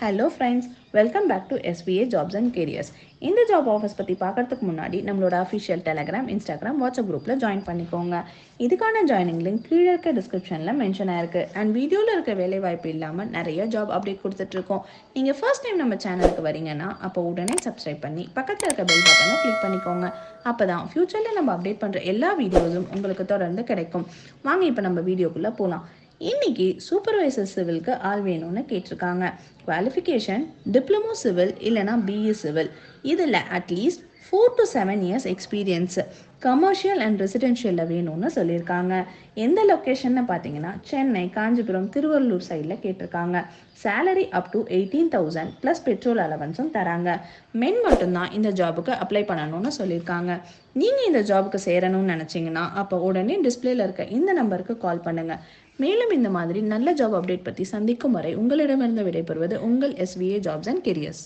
Hello friends, welcome back to SVA jobs and careers. இந்த job offers பற்றி பார்க்கறதுக்கு முன்னாடி நம்மளோட அஃபிஷியல் டெலகிராம், இன்ஸ்டாகிராம், வாட்ஸ்அப் குரூப்பில் ஜாயின் பண்ணிக்கோங்க. இதுக்கான ஜாயினிங் லிங்க் கீழே இருக்க டிஸ்கிரிப்ஷனில் மென்ஷன் ஆயிருக்கு. அண்ட் வீடியோவில் இருக்க வேலை வாய்ப்பு இல்லாமல் நிறைய ஜாப் அப்டேட் கொடுத்துட்ருக்கோம். நீங்கள் ஃபர்ஸ்ட் டைம் நம்ம சேனலுக்கு வரீங்கன்னா அப்போ உடனே சப்ஸ்கிரைப் பண்ணி பக்கத்தில் இருக்க பெல் பட்டனை கிளிக் பண்ணிக்கோங்க. அப்போ தான் ஃப்யூச்சரில் நம்ம அப்டேட் பண்ணுற எல்லா வீடியோஸும் உங்களுக்கு தொடர்ந்து கிடைக்கும். வாங்க இப்போ நம்ம வீடியோக்குள்ளே போகலாம். இன்னைக்கு சூப்பர்வைசர் சிவிலுக்கு ஆள் வேணும்னு கேட்டிருக்காங்க. குவாலிஃபிகேஷன் டிப்ளமோ சிவில் இல்லைனா பிஇ சிவில். இதில் at least 4 to 7 years experience commercial and ரெசிடென்ஷியலில் வேணும்னு சொல்லியிருக்காங்க. எந்த லொக்கேஷன்னு பார்த்தீங்கன்னா சென்னை, காஞ்சிபுரம், திருவள்ளூர் சைடில் கேட்டிருக்காங்க. Salary up to 18,000 plus petrol அலவன்ஸும் தராங்க. மென் மட்டும்தான் இந்த ஜாபுக்கு அப்ளை பண்ணணும்னு சொல்லியிருக்காங்க. நீங்கள் இந்த ஜாபுக்கு சேரணும்னு நினச்சிங்கன்னா அப்போ உடனே டிஸ்பிளேல இருக்க இந்த நம்பருக்கு கால் பண்ணுங்கள். மேலும் இந்த மாதிரி நல்ல ஜாப் அப்டேட் பற்றி சந்திக்கும் வரை உங்களிடமிருந்து விடைபெறுவது உங்கள் SVA ஜாப்ஸ் அண்ட் கெரியர்ஸ்.